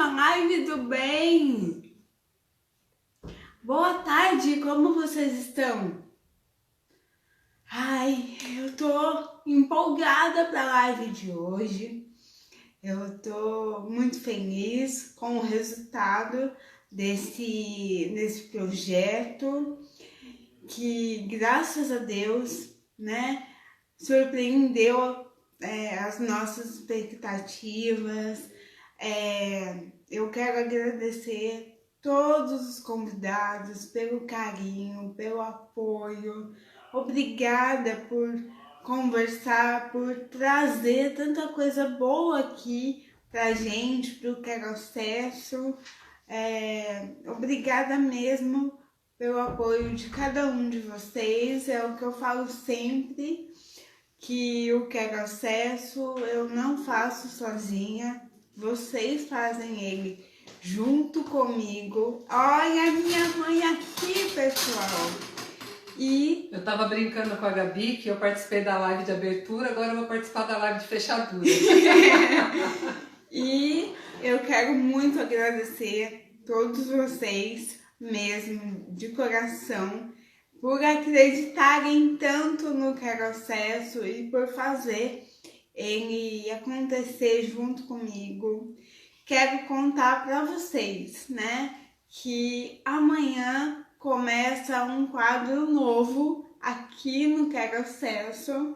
uma live do bem! Boa tarde, como vocês estão? Ai, eu tô empolgada para a live de hoje. Eu tô muito feliz com o resultado desse projeto que, graças a Deus, né, surpreendeu as nossas expectativas. Eu quero agradecer todos os convidados pelo carinho, pelo apoio. Obrigada por conversar, por trazer tanta coisa boa aqui pra gente, pro Quero Acesso. Obrigada mesmo pelo apoio de cada um de vocês. É o que eu falo sempre, que o Quero Acesso eu não faço sozinha, vocês fazem ele junto comigo. Olha a minha mãe aqui, pessoal. E eu tava brincando com a Gabi que eu participei da live de abertura, agora eu vou participar da live de fechadura. E eu quero muito agradecer todos vocês, mesmo de coração, por acreditarem tanto no Quero Acesso e por fazer ele acontecer junto comigo. Quero contar para vocês, né, que amanhã começa um quadro novo aqui no Quero Acesso.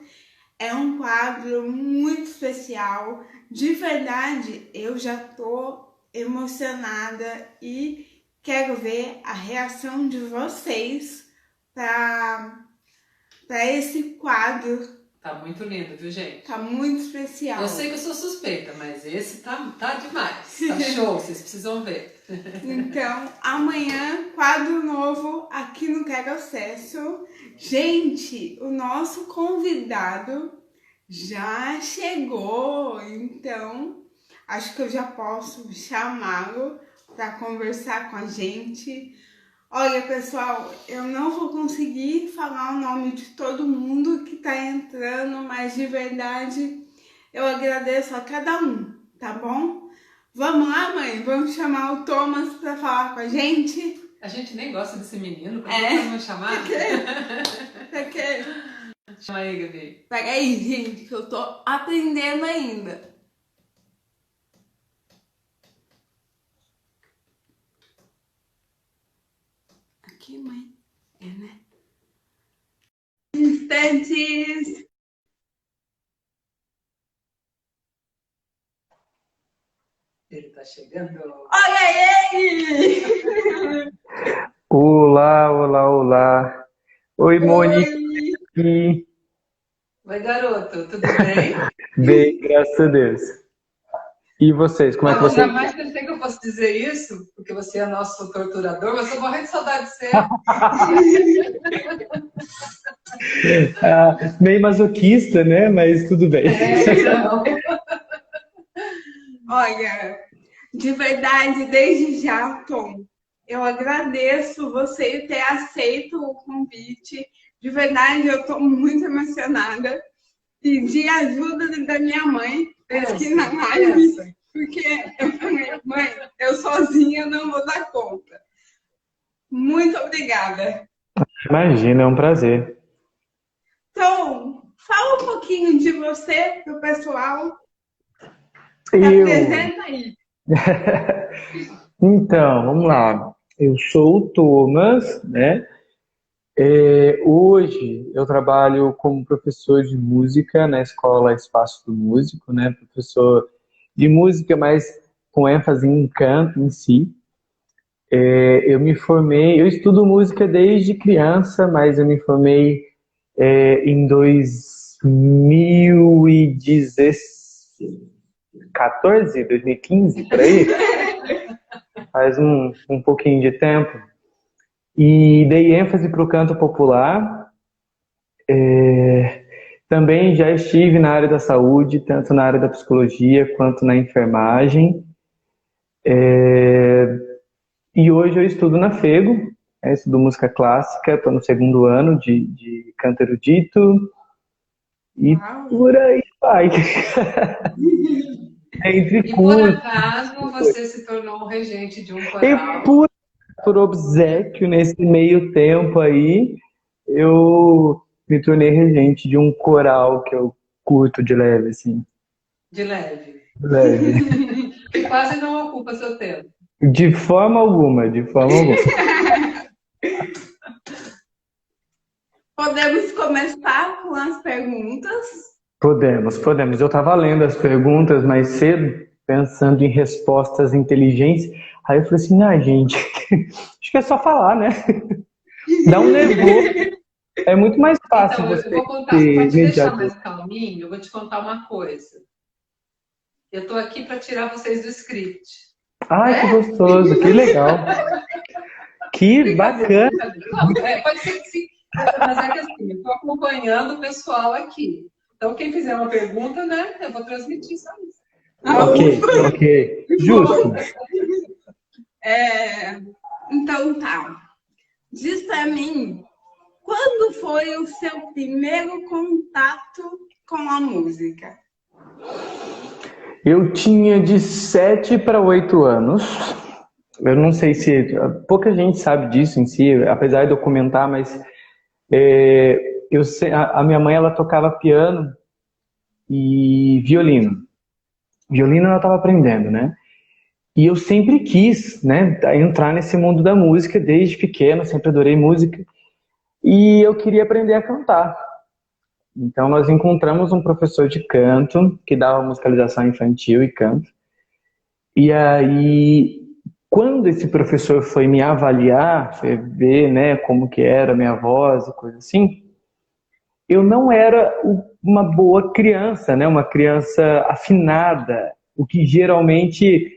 É um quadro muito especial. De verdade, eu já tô emocionada e quero ver a reação de vocês para esse quadro. Tá muito lindo, viu, gente? Tá muito especial. Eu sei que eu sou suspeita, mas esse tá demais. Tá show, vocês precisam ver. Então, amanhã, quadro novo aqui no Quero Acesso. Gente, o nosso convidado já chegou, então acho que eu já posso chamá-lo para conversar com a gente. Olha, pessoal, eu não vou conseguir falar o nome de todo mundo que tá entrando, mas de verdade eu agradeço a cada um, tá bom? Vamos lá, mãe? Vamos chamar o Thomas para falar com a gente? A gente nem gosta desse menino, por que vamos chamar? Pra quê? Chama aí, Gabi. Peraí, gente, que eu tô aprendendo ainda. Aqui, mãe. Né? Instantes. Ele tá chegando. Olha ele! Olá, olá, olá. Oi, Monique. Oi, garoto, tudo bem? Bem, graças a Deus. E vocês, como é que vocês? Ainda mais que eu sei que eu posso dizer isso, porque você é nosso torturador, mas eu tô morrendo de saudade de você. Meio masoquista, né? Mas tudo bem. Então. Olha, de verdade, desde já, Tom, eu agradeço você ter aceito o convite. De verdade, eu tô muito emocionada. Pedi ajuda da minha mãe aqui na live, porque eu falei, mãe, eu sozinha não vou dar conta. Muito obrigada. Imagina, é um prazer. Então, fala um pouquinho de você pro pessoal. Se apresenta aí. Então, vamos lá. Eu sou o Thomas, né? Hoje eu trabalho como professor de música na escola Espaço do Músico, né? Professor de música, mas com ênfase em canto em si. Eu me formei, eu estudo música desde criança, mas eu me formei em 2014, 2015, por aí. Faz um pouquinho de tempo. E dei ênfase para o canto popular. Também já estive na área da saúde, tanto na área da psicologia quanto na enfermagem. E hoje eu estudo na Fego, estudo música clássica, estou no segundo ano de canto erudito. E por aí vai. entre E por cursos. acaso você se tornou regente de um E coral. por obséquio, nesse meio tempo aí, eu me tornei regente de um coral que eu curto de leve, assim. De leve. De leve. Que quase não ocupa seu tempo. De forma alguma, de forma alguma. Podemos começar com as perguntas? Podemos. Eu estava lendo as perguntas mais cedo, pensando em respostas inteligentes. Aí eu falei assim, gente, acho que é só falar, né? Dá um nervoso. É muito mais fácil Então, eu você vou contar, ter para te deixar imediato. mais calminho, eu vou te contar uma coisa. Eu estou aqui para tirar vocês do script. Ai, que gostoso, que legal. Que Brincadeira, bacana. brincadeira. Não, pode ser que sim, mas é que assim, eu estou acompanhando o pessoal aqui. Então, quem fizer uma pergunta, né, eu vou transmitir só isso. Ok. Justo. Então tá. Diz pra mim, quando foi o seu primeiro contato com a música? Eu tinha de 7 para 8 anos. Eu não sei se... Pouca gente sabe disso em si, apesar de eu comentar, mas a minha mãe ela tocava piano e violino. Violino ela estava aprendendo, né? E eu sempre quis, né, entrar nesse mundo da música desde pequeno, sempre adorei música. E eu queria aprender a cantar. Então nós encontramos um professor de canto que dava musicalização infantil e canto. E aí, quando esse professor foi me avaliar, foi ver, né, como que era a minha voz e coisa assim, eu não era uma boa criança, né, uma criança afinada, o que geralmente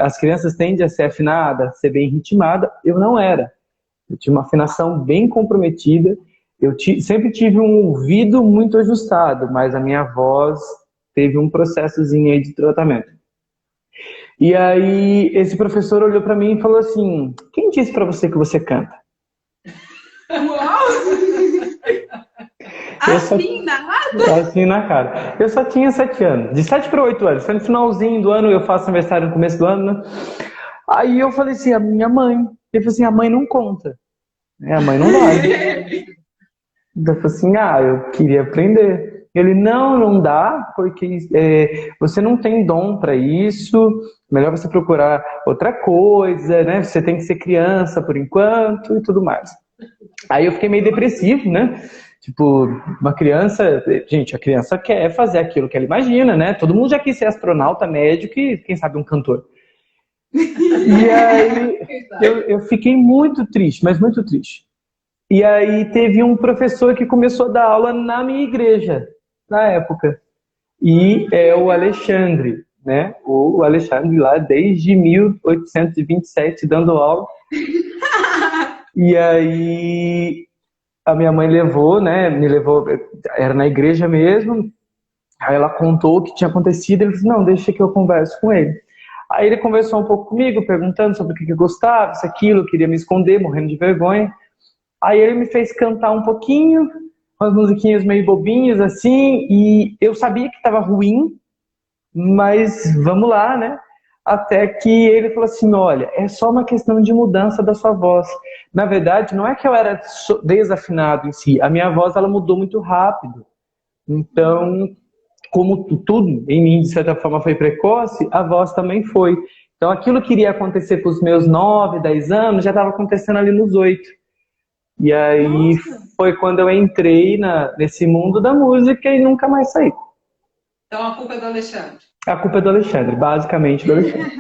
as crianças tendem a ser afinada, a ser bem ritmada, eu não era. Eu tinha uma afinação bem comprometida, sempre tive um ouvido muito ajustado, mas a minha voz teve um processozinho aí de tratamento. E aí esse professor olhou para mim e falou assim, quem disse para você que você canta? Uau! Assim na cara. Eu só tinha 7 anos, de 7 para 8 anos, foi no finalzinho do ano, eu faço aniversário no começo do ano, né? Aí eu falei assim, a minha mãe, ele falou assim, a mãe não conta. A mãe não vale. Eu falei assim, eu queria aprender. Ele, não dá, porque você não tem dom para isso, melhor você procurar outra coisa, né? Você tem que ser criança por enquanto e tudo mais. Aí eu fiquei meio depressivo, né? Tipo, uma criança, gente, a criança quer fazer aquilo que ela imagina, né? Todo mundo já quis ser astronauta, médico e, quem sabe, um cantor. E aí eu fiquei muito triste, mas muito triste. E aí teve um professor que começou a dar aula na minha igreja, na época. E é o Alexandre, né? O Alexandre lá desde 1827 dando aula. E aí a minha mãe levou, né? Me levou, era na igreja mesmo. Aí ela contou o que tinha acontecido. Ele disse, não, deixa que eu converso com ele. Aí ele conversou um pouco comigo, perguntando sobre o que eu gostava, isso, aquilo, eu queria me esconder, morrendo de vergonha. Aí ele me fez cantar um pouquinho, umas musiquinhas meio bobinhas assim, e eu sabia que estava ruim, mas vamos lá, né? Até que ele falou assim, olha, é só uma questão de mudança da sua voz. Na verdade, não é que eu era desafinado em si, a minha voz ela mudou muito rápido. Então, como tudo em mim, de certa forma, foi precoce, a voz também foi. Então, aquilo que iria acontecer com os meus 9, 10 anos, já estava acontecendo ali nos 8. E aí foi quando eu entrei nesse mundo da música e nunca mais saí. Então a culpa é do Alexandre. A culpa é do Alexandre, basicamente do Alexandre.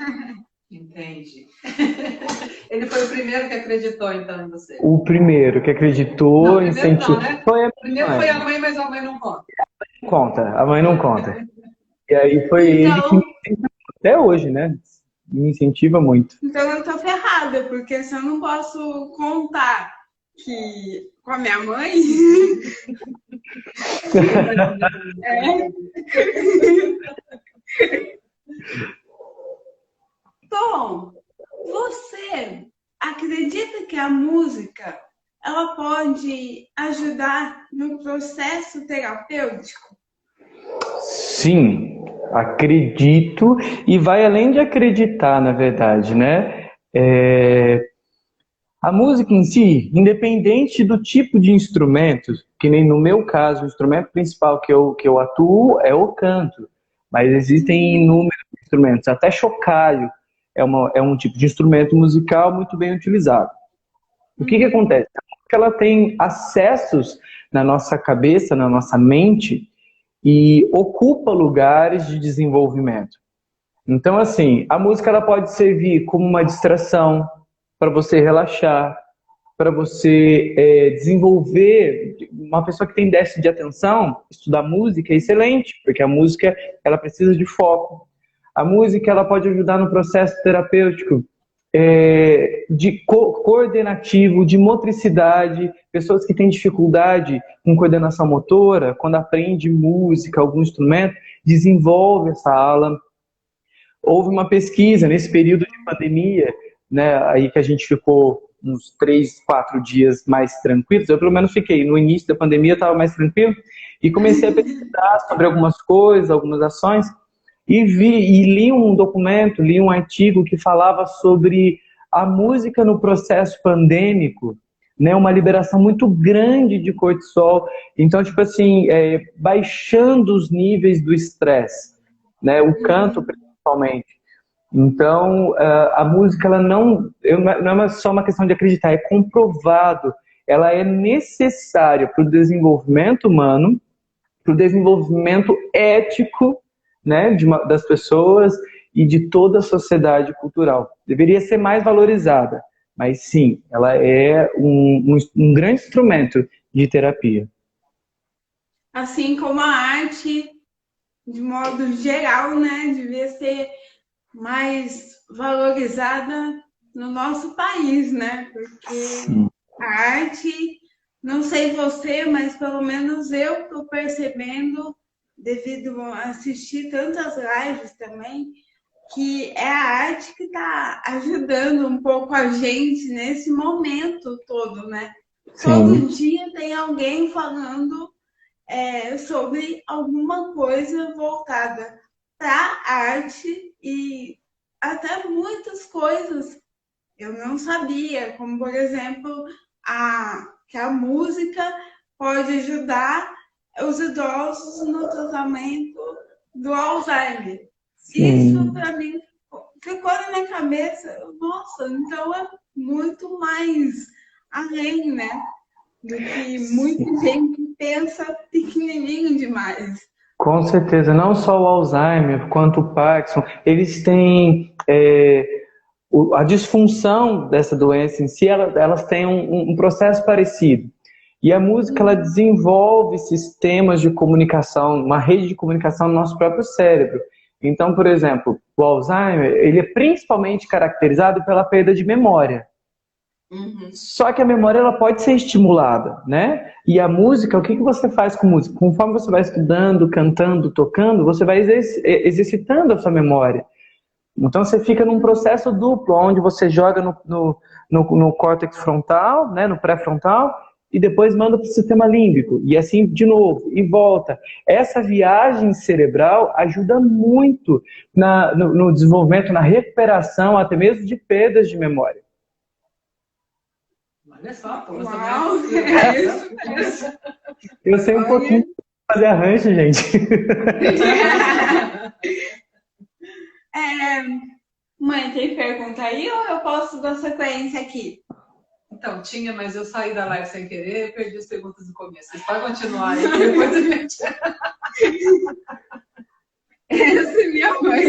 Entendi. Ele foi o primeiro que acreditou, então, em você. O primeiro que acreditou, incentivou. Né? Primeiro foi a mãe, mas a mãe não conta. A mãe não conta. E aí foi ele que me incentivou até hoje, né? Me incentiva muito. Então eu tô ferrada, porque se eu não posso contar que com a minha mãe. Tom, você acredita que a música ela pode ajudar no processo terapêutico? Sim, Acredito, e vai além de acreditar, na verdade, né? A música em si, independente do tipo de instrumento, que nem no meu caso, o instrumento principal que eu atuo é o canto, mas existem inúmeros instrumentos, até chocalho é um tipo de instrumento musical muito bem utilizado. O que acontece? A música, ela tem acessos na nossa cabeça, na nossa mente, e ocupa lugares de desenvolvimento. Então, assim, a música ela pode servir como uma distração para você relaxar, para você desenvolver. Uma pessoa que tem déficit de atenção, estudar música é excelente, porque a música ela precisa de foco. A música ela pode ajudar no processo terapêutico, de coordenativo, de motricidade. Pessoas que têm dificuldade com coordenação motora, quando aprende música, algum instrumento, desenvolve essa ala. Houve uma pesquisa nesse período de pandemia, né, aí que a gente ficou uns 3, 4 dias mais tranquilos. Eu pelo menos fiquei. No início da pandemia eu estava mais tranquilo e comecei a pesquisar sobre algumas coisas, algumas ações, e li um documento, li um artigo que falava sobre a música no processo pandêmico, né, uma liberação muito grande de cortisol. Então, tipo assim, baixando os níveis do estresse, né, o canto principalmente. Então, a música ela não é só uma questão de acreditar, é comprovado. Ela é necessária para o desenvolvimento humano, para o desenvolvimento ético, né, das pessoas e de toda a sociedade cultural. Deveria ser mais valorizada, mas sim, ela é um grande instrumento de terapia. Assim como a arte, de modo geral, né, devia ser mais valorizada no nosso país, né? Porque sim, a arte, não sei você, mas pelo menos eu estou percebendo, devido a assistir tantas lives também, que é a arte que está ajudando um pouco a gente nesse momento todo, né? Sim. Todo dia tem alguém falando sobre alguma coisa voltada para a arte e até muitas coisas eu não sabia, como por exemplo que a música pode ajudar os idosos no tratamento do Alzheimer. Sim. Isso para mim ficou na minha cabeça. Nossa, então é muito mais além, né? Do que muita gente pensa pequenininho demais. Com certeza, não só o Alzheimer, quanto o Parkinson, eles têm a disfunção dessa doença em si, elas têm um processo parecido. E a música, ela desenvolve sistemas de comunicação, uma rede de comunicação no nosso próprio cérebro. Então, por exemplo, o Alzheimer, ele é principalmente caracterizado pela perda de memória. Só que a memória ela pode ser estimulada, né? E a música, o que você faz com música? Conforme você vai estudando, cantando, tocando, você vai exercitando a sua memória. Então você fica num processo duplo, onde você joga no córtex frontal, né, no pré-frontal, e depois manda para o sistema límbico. E assim de novo, e volta. Essa viagem cerebral ajuda muito no desenvolvimento, na recuperação, até mesmo de perdas de memória. Olha só, eu sei um pouquinho de fazer arranjo, gente. Mãe, tem pergunta aí ou eu posso dar sequência aqui? Então, tinha, mas eu saí da live sem querer e perdi as perguntas do começo. Vocês podem continuar aí, depois a gente... Essa é minha mãe.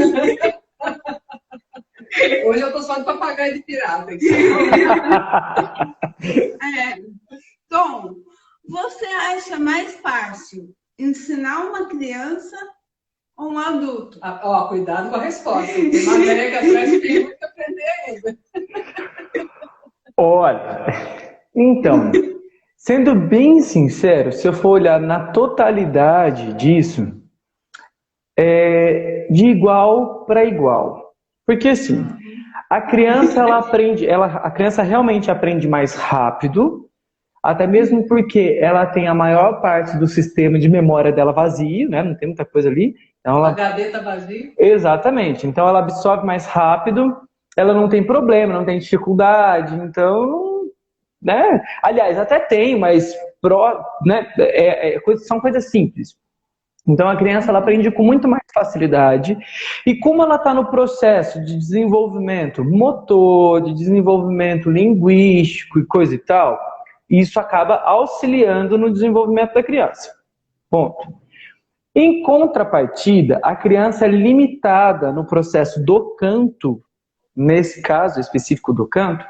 Hoje eu tô só de papagaio de pirata. Tom, você acha mais fácil ensinar uma criança ou um adulto? Cuidado com a resposta. Tem matéria que atrás tem muito que aprender ainda. Olha, então, sendo bem sincero, se eu for olhar na totalidade disso, é de igual para igual. Porque assim, a criança a criança realmente aprende mais rápido, até mesmo porque ela tem a maior parte do sistema de memória dela vazio, né? Não tem muita coisa ali. Então, O ela... HD está vazio? Exatamente. Então, ela absorve mais rápido, ela não tem problema, não tem dificuldade. Então, né? Aliás, até tem, mas né? São coisas simples. Então, a criança ela aprende com muito mais facilidade. E como ela está no processo de desenvolvimento motor, de desenvolvimento linguístico e coisa e tal, isso acaba auxiliando no desenvolvimento da criança. Ponto. Em contrapartida, a criança é limitada no processo do canto, nesse caso específico do canto,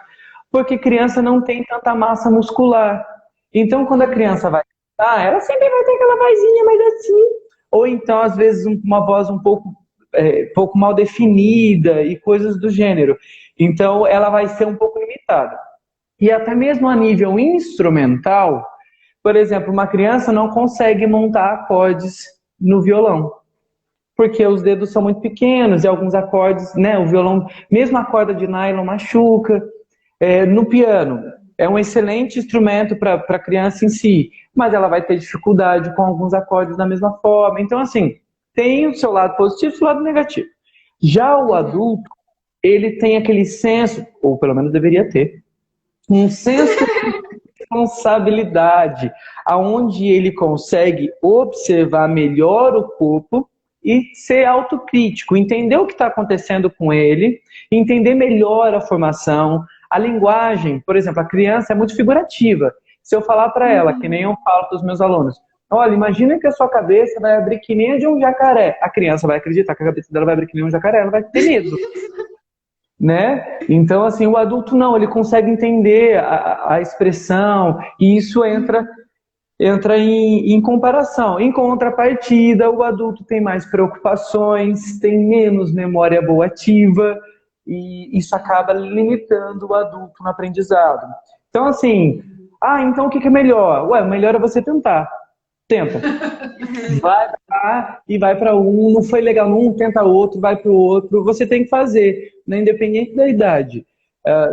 porque criança não tem tanta massa muscular. Então, quando a criança vai cantar, ela sempre vai ter aquela vozinha mais assim. Ou então, às vezes, uma voz um pouco mal definida e coisas do gênero. Então, ela vai ser um pouco limitada. E até mesmo a nível instrumental, por exemplo, uma criança não consegue montar acordes no violão, porque os dedos são muito pequenos e alguns acordes, né, o violão, mesmo a corda de nylon machuca. No piano, é um excelente instrumento para a criança em si, mas ela vai ter dificuldade com alguns acordes da mesma forma. Então, assim, tem o seu lado positivo e o seu lado negativo. Já o adulto, ele tem aquele senso, ou pelo menos deveria ter, um senso responsabilidade, aonde ele consegue observar melhor o corpo e ser autocrítico, entender o que está acontecendo com ele, entender melhor a formação, a linguagem. Por exemplo, a criança é muito figurativa. Se eu falar para ela, que nem eu falo para os meus alunos, olha, imagina que a sua cabeça vai abrir que nem a de um jacaré. A criança vai acreditar que a cabeça dela vai abrir que nem um jacaré, ela vai ter medo. Né? Então, assim, o adulto não, ele consegue entender a expressão e isso entra em comparação. Em contrapartida, o adulto tem mais preocupações, tem menos memória boa ativa e isso acaba limitando o adulto no aprendizado. Então, assim, então o que é melhor? Ué, o melhor é você tentar. Tenta. Vai lá e vai para um, não foi legal num, tenta outro, vai para o outro. Você tem que fazer, né? Independente da idade.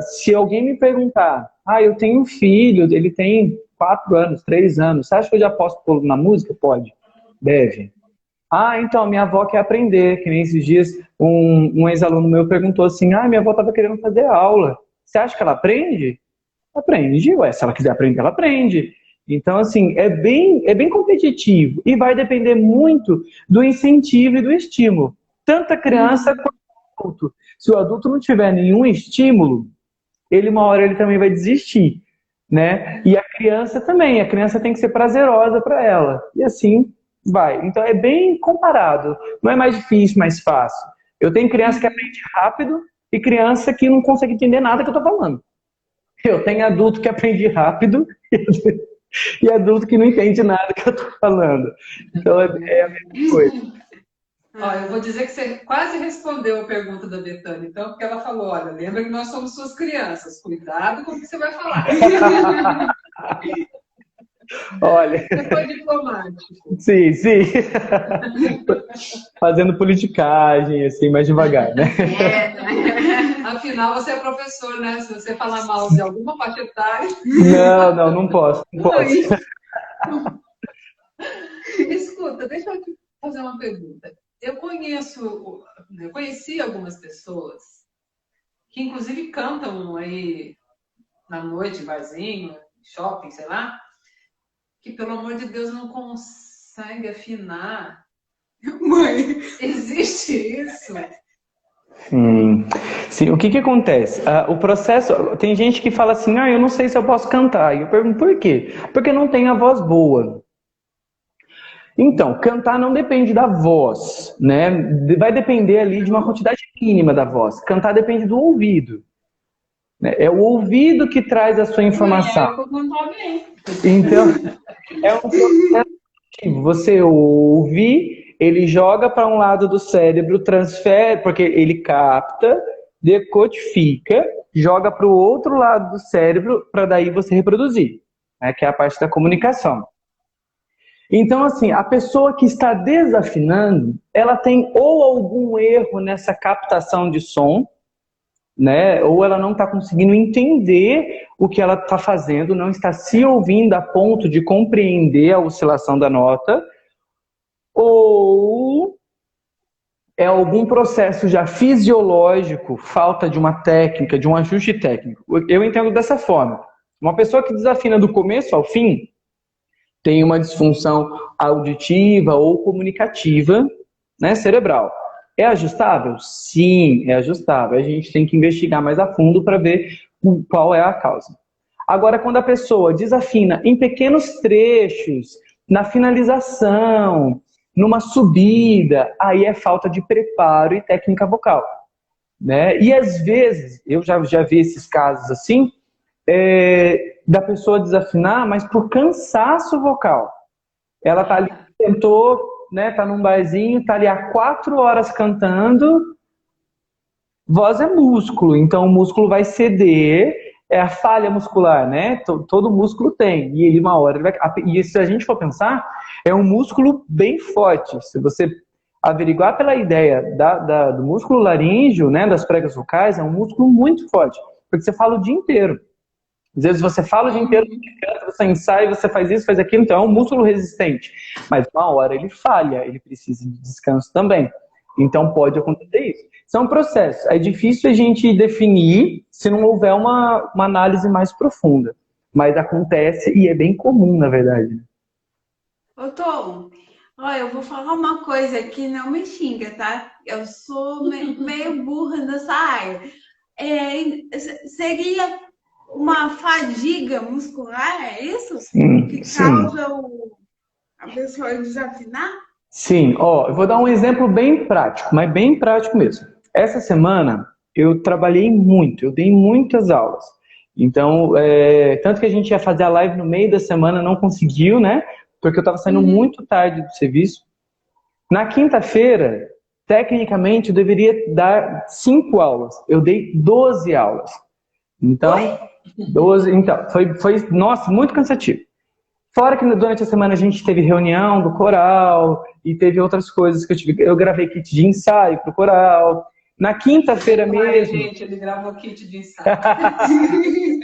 Se alguém me perguntar, eu tenho um filho, ele tem 4 anos, 3 anos, você acha que eu já posso pôr na música? Pode, deve. Então, minha avó quer aprender, que nem esses dias um ex-aluno meu perguntou assim, minha avó estava querendo fazer aula. Você acha que ela aprende? Aprende, ué, se ela quiser aprender, ela aprende. Então, assim, é bem competitivo e vai depender muito do incentivo e do estímulo. Tanto a criança quanto o adulto. Se o adulto não tiver nenhum estímulo, uma hora ele também vai desistir, né? E a criança também, a criança tem que ser prazerosa para ela. E assim vai. Então é bem comparado. Não é mais difícil, mais fácil. Eu tenho criança que aprende rápido e criança que não consegue entender nada que eu estou falando. Eu tenho adulto que aprende rápido e adulto que não entende nada que eu estou falando. Então é a mesma coisa. Eu vou dizer que você quase respondeu a pergunta da Betânia, então, porque ela falou, olha, lembra que nós somos suas crianças, cuidado com o que você vai falar. Olha. Você foi diplomático. Sim. Fazendo politicagem, assim, mais devagar, né? Afinal, você é professor, né? Se você falar mal de alguma faixa etária... Não posso. Escuta, deixa eu te fazer uma pergunta. Eu conheci algumas pessoas que, inclusive, cantam aí na noite, barzinho, shopping, sei lá, que, pelo amor de Deus, não consegue afinar. Mãe, existe isso? Sim, o que acontece? O processo, tem gente que fala assim, eu não sei se eu posso cantar. E eu pergunto, por quê? Porque não tem a voz boa. Então, cantar não depende da voz, né? Vai depender ali de uma quantidade mínima da voz. Cantar depende do ouvido. É o ouvido que traz a sua informação. Então, é um processo. Você ouve, ele joga para um lado do cérebro, transfere, porque ele capta, decodifica, joga para o outro lado do cérebro para daí você reproduzir, né? Que é a parte da comunicação. Então, assim, a pessoa que está desafinando, ela tem ou algum erro nessa captação de som, né? Ou ela não está conseguindo entender o que ela está fazendo, não está se ouvindo a ponto de compreender a oscilação da nota, ou é algum processo já fisiológico, falta de uma técnica, de um ajuste técnico. Eu entendo dessa forma. Uma pessoa que desafina do começo ao fim tem uma disfunção auditiva ou comunicativa, né, cerebral. É ajustável? Sim, é ajustável. A gente tem que investigar mais a fundo para ver qual é a causa. Agora, quando a pessoa desafina em pequenos trechos, na finalização, numa subida, aí é falta de preparo e técnica vocal, né? E às vezes, eu já vi esses casos assim, da pessoa desafinar, mas por cansaço vocal. Ela tá ali, tentou, né, tá num barzinho, tá ali há 4 horas cantando, voz é músculo, então o músculo vai ceder, é a falha muscular, né? Todo músculo tem, e ele uma hora ele vai... E se a gente for pensar, é um músculo bem forte. Se você averiguar pela ideia do músculo laríngeo, né, das pregas vocais, é um músculo muito forte, porque você fala o dia inteiro. Às vezes você fala o dia inteiro, você ensaia, você faz isso, faz aquilo, então é um músculo resistente. Mas uma hora ele falha, ele precisa de descanso também. Então pode acontecer isso. São processos. É difícil a gente definir se não houver uma análise mais profunda. Mas acontece e é bem comum, na verdade. Ô, Tom, olha, eu vou falar uma coisa aqui, não me xinga, tá? Eu sou meio burra nessa área. Seria uma fadiga muscular, é isso? Que causa a pessoa desafinar? Sim, ó, eu vou dar um exemplo bem prático, mas bem prático mesmo. Essa semana eu trabalhei muito, eu dei muitas aulas. Então, tanto que a gente ia fazer a live no meio da semana, não conseguiu, né? Porque eu estava saindo muito tarde do serviço. Na quinta-feira, tecnicamente, eu deveria dar 5 aulas. Eu dei 12 aulas. Então, 12, então foi, nossa, muito cansativo. Fora que durante a semana a gente teve reunião do coral e teve outras coisas que eu tive. Eu gravei kit de ensaio pro coral. Na quinta-feira mesmo... gente, ele gravou kit de ensaio.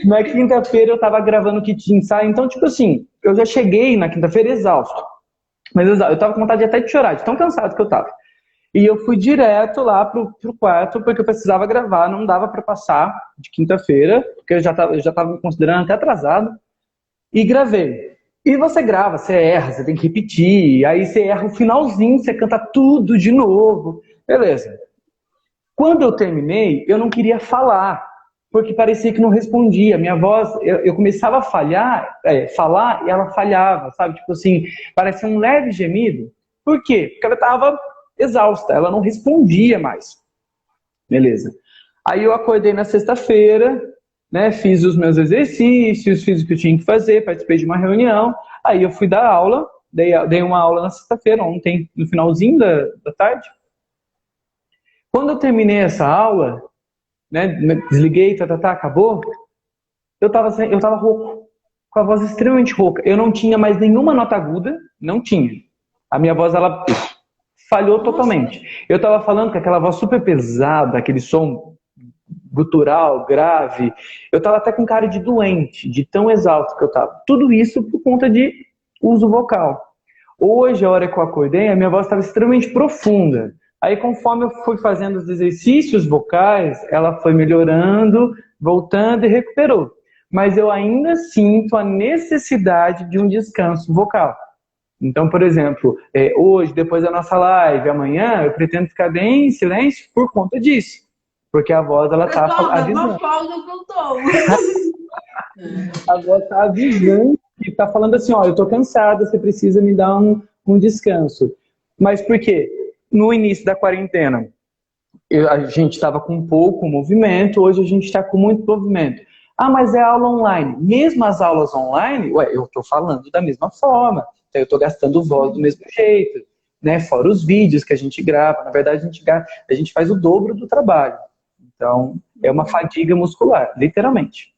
Na quinta-feira eu tava gravando kit de ensaio. Então, tipo assim, eu já cheguei na quinta-feira exausto. Mas eu tava com vontade até de chorar, de tão cansado que eu tava. E eu fui direto lá pro quarto, porque eu precisava gravar, não dava para passar de quinta-feira, porque eu já tava me considerando até atrasado. E gravei. E você grava, você erra, você tem que repetir, aí você erra o finalzinho, você canta tudo de novo. Beleza. Quando eu terminei, eu não queria falar, porque parecia que não respondia. Minha voz, eu começava a falar e ela falhava, sabe? Tipo assim, parecia um leve gemido. Por quê? Porque ela estava exausta, ela não respondia mais. Beleza. Aí eu acordei na sexta-feira, né, fiz os meus exercícios, fiz o que eu tinha que fazer, participei de uma reunião, aí eu fui dar aula, dei uma aula na sexta-feira, ontem, no finalzinho da tarde. Quando eu terminei essa aula, né, desliguei, acabou, eu tava rouco, com a voz extremamente rouca. Eu não tinha mais nenhuma nota aguda, não tinha. A minha voz, ela falhou totalmente. Eu tava falando com aquela voz super pesada, aquele som gutural, grave. Eu tava até com cara de doente, de tão exausto que eu tava. Tudo isso por conta de uso vocal. Hoje, a hora que eu acordei, a minha voz estava extremamente profunda. Aí, conforme eu fui fazendo os exercícios vocais, ela foi melhorando, voltando e recuperou. Mas eu ainda sinto a necessidade de um descanso vocal. Então, por exemplo, hoje, depois da nossa live, amanhã, eu pretendo ficar bem em silêncio por conta disso. Porque a voz, ela tá avisando. A voz tá avisando e tá falando assim, ó, eu tô cansada, você precisa me dar um descanso. Mas por quê? No início da quarentena, a gente estava com pouco movimento, hoje a gente está com muito movimento. Ah, mas é aula online. Mesmo as aulas online, eu tô falando da mesma forma. Eu tô gastando voz do mesmo jeito, né? Fora os vídeos que a gente grava. Na verdade, a gente faz o dobro do trabalho. Então, é uma fadiga muscular, literalmente.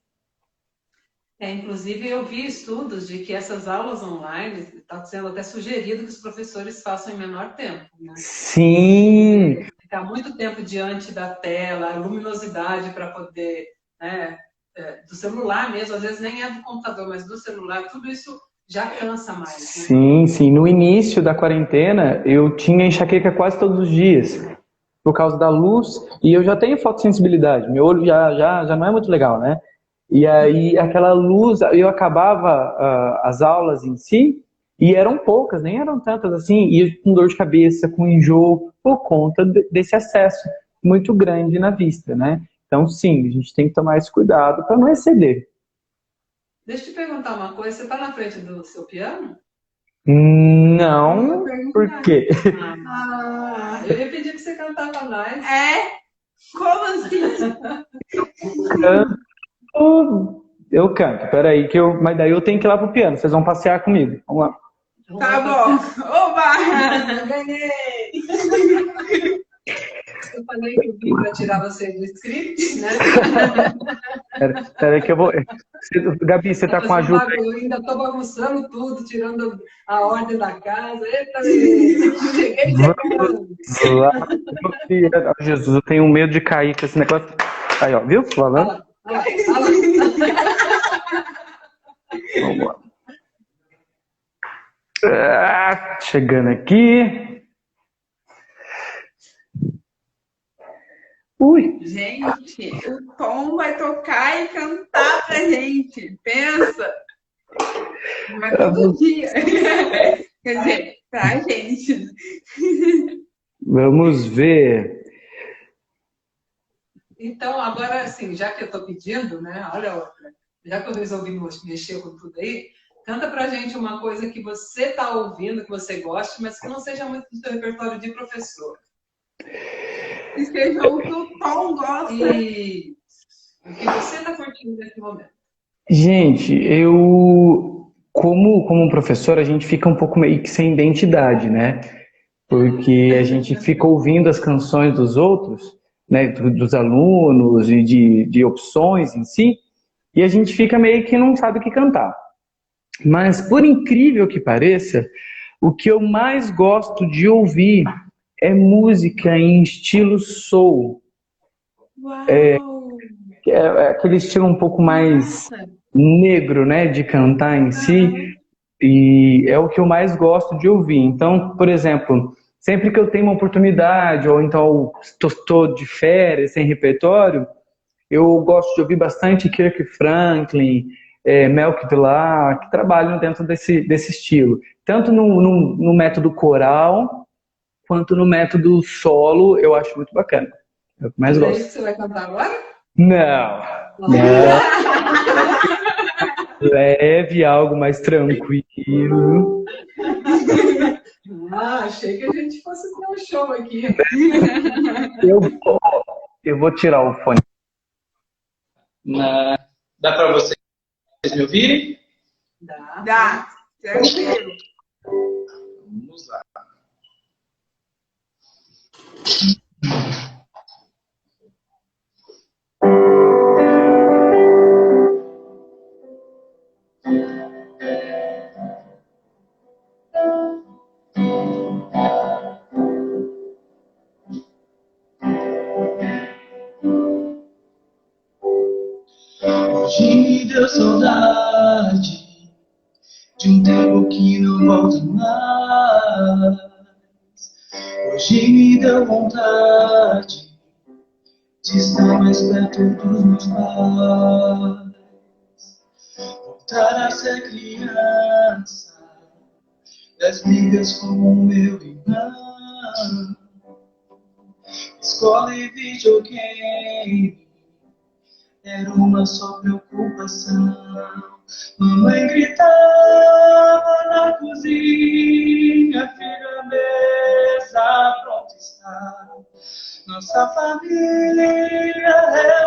Inclusive, eu vi estudos de que essas aulas online, está sendo até sugerido que os professores façam em menor tempo, né? Sim! Ficar muito tempo diante da tela, a luminosidade para poder, né, do celular mesmo, às vezes nem é do computador, mas do celular, tudo isso já cansa mais, né? Sim, sim. No início da quarentena, eu tinha enxaqueca quase todos os dias. por causa da luz, e eu já tenho fotossensibilidade, meu olho já não é muito legal, né? E aí aquela luz, eu acabava as aulas em si, e eram poucas, nem eram tantas assim, e com dor de cabeça, com enjoo, por conta desse excesso muito grande na vista, né? Então, sim, a gente tem que tomar esse cuidado para não exceder. Deixa eu te perguntar uma coisa, você está na frente do seu piano? Não, por quê? Eu ia pedir que você cantava mais. Como assim? Eu canto, peraí, mas daí eu tenho que ir lá pro piano, vocês vão passear comigo. Vamos lá. Tá bom. Oba! Ganhei! Eu falei que eu vim para tirar você do script, né? Peraí que eu vou... Gabi, você tá com a ajuda? Eu ainda estou bagunçando tudo, tirando a ordem da casa. Eita, cheguei chegando. Jesus, eu tenho medo de cair com esse negócio. Aí, ó, viu? Falando. Olha lá. Vamos lá. Chegando aqui. Ui. Gente, o Tom vai tocar e cantar pra gente. Pensa. Mas todo dia. Quer dizer, pra gente. Vamos ver. Então, agora, assim, já que eu estou pedindo, né? Olha a outra. Já que eu resolvi mexer com tudo aí, canta pra gente uma coisa que você está ouvindo, que você goste, mas que não seja muito do seu repertório de professor. Que seja o que o Tom gosta. E o que você está curtindo nesse momento. Gente, como professor, a gente fica um pouco meio que sem identidade, né? Porque a gente fica ouvindo as canções dos outros, né? Dos alunos e de opções em si, e a gente fica meio que não sabe o que cantar. Mas, por incrível que pareça, o que eu mais gosto de ouvir é música em estilo soul. Uau! É aquele estilo um pouco mais negro, né, de cantar em si, e é o que eu mais gosto de ouvir. Então, por exemplo, sempre que eu tenho uma oportunidade, ou então estou de férias, sem repertório, eu gosto de ouvir bastante Kirk Franklin, Melk Delar, que trabalham dentro desse estilo. Tanto no método coral, quanto no método solo, eu acho muito bacana. É o que mais É gosto. isso que você vai cantar agora? Não. Leve, algo mais tranquilo. Achei que a gente fosse ter um show aqui. Eu vou tirar o fone. Dá para vocês me ouvirem? Dá. Tranquilo. Vamos lá. Hoje me deu saudade de um tempo que não volta mais. Hoje me deu vontade de estar mais perto dos meus pais. Voltar a ser criança, das brigas com o meu irmão. Escola e videogame era uma só preocupação. Mamãe gritava na cozinha, filha, a mesa pronta está. Nossa família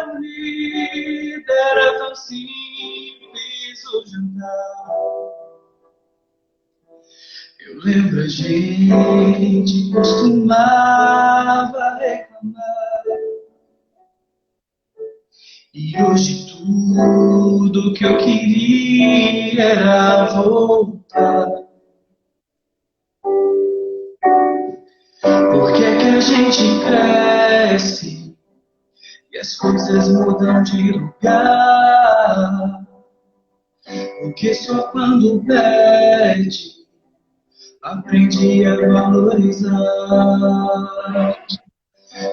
reunida, era tão simples o jantar. Eu lembro a gente costumava reclamar. E hoje tudo que eu queria era voltar. Por que que a gente cresce e as coisas mudam de lugar? Porque só quando perde aprende a valorizar.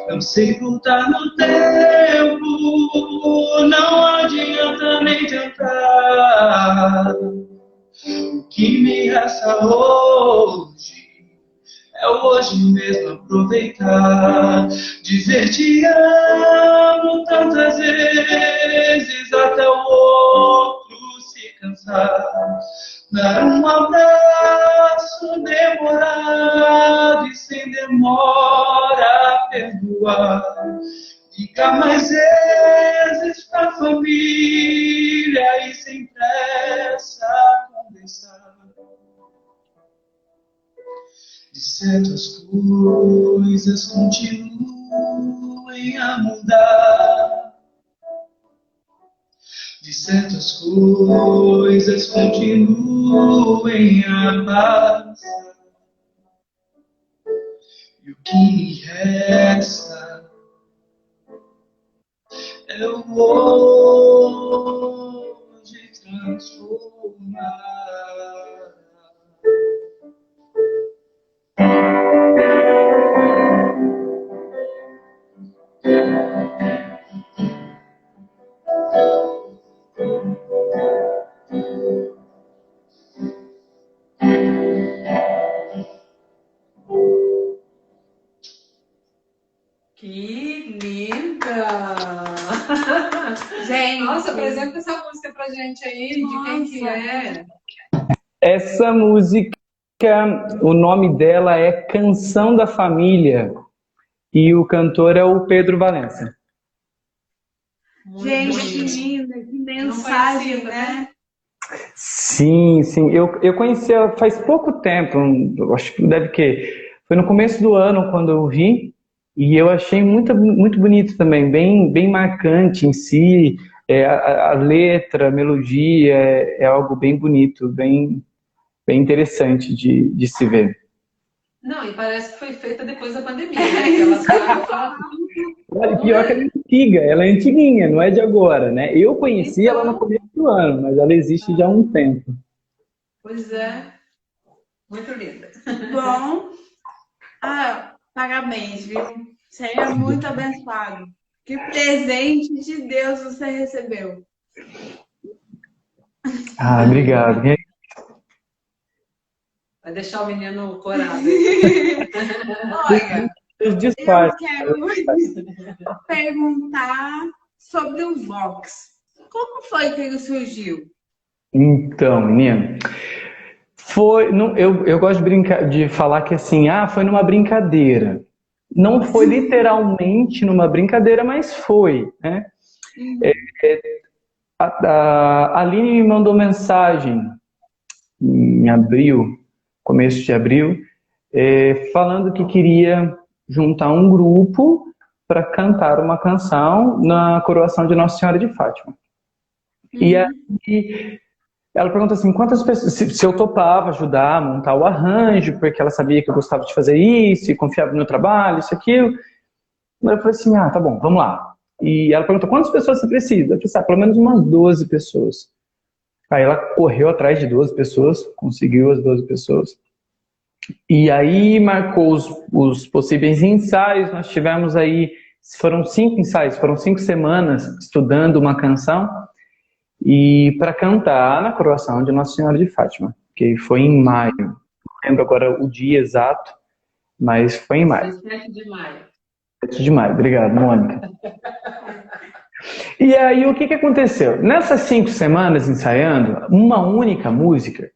Não sei voltar no tempo, não adianta nem tentar. O que me resta hoje é o hoje mesmo aproveitar. Dizer te amo tantas vezes até o outro se cansar. Dar um abraço demorado e sem demora perdoar. Ligar mais vezes pra família e sem pressa conversar. De certas coisas continuem a mudar. De certas coisas continuem a passar. E o que me resta é o hoje transformar. Que linda! Gente, Nossa, apresenta essa música pra gente aí, de quem que é? Essa música, o nome dela é Canção da Família e o cantor é o Pedro Valença. gente, que bonito. linda, que Não mensagem, conhecia, né? Sim, sim. Eu conheci ela faz pouco tempo, eu acho que deve que foi no começo do ano quando eu vi, e eu achei muito bonito também, bem marcante em si. A letra, a melodia é algo bem bonito, bem interessante de se ver. Não, e parece que foi feita depois da pandemia, né? Aquela Olha, pior que ela é antiguinha, não é de agora, né? Eu conheci ela no começo do ano, mas ela existe já há um tempo. Pois é, muito linda. Bom, parabéns, viu? Você é muito abençoado. Que presente de Deus você recebeu. Obrigado. Vai deixar o menino corado. Olha, Os eu disfarces. quero perguntar sobre o box. Como foi que ele surgiu? Então, menino, eu gosto de falar que assim, foi numa brincadeira. Não foi literalmente numa brincadeira, mas foi, né? A Aline me mandou mensagem em abril, começo de abril, falando que queria juntar um grupo para cantar uma canção na coroação de Nossa Senhora de Fátima. E aí ela perguntou assim, quantas pessoas, se eu topava ajudar a montar o arranjo, porque ela sabia que eu gostava de fazer isso, e confiava no meu trabalho, isso, aquilo. Eu falei assim, tá bom, vamos lá. E ela perguntou, quantas pessoas você precisa? Eu falei, pelo menos umas 12 pessoas. Aí ela correu atrás de 12 pessoas, conseguiu as 12 pessoas. E aí marcou os possíveis ensaios, nós tivemos aí, foram 5 ensaios, foram 5 semanas estudando uma canção, e para cantar na coroação de Nossa Senhora de Fátima, que foi em maio. Não lembro agora o dia exato, mas foi em maio. 7 de maio. 7 de maio, obrigado, Mônica. E aí o que aconteceu? Nessas 5 semanas ensaiando, uma única música,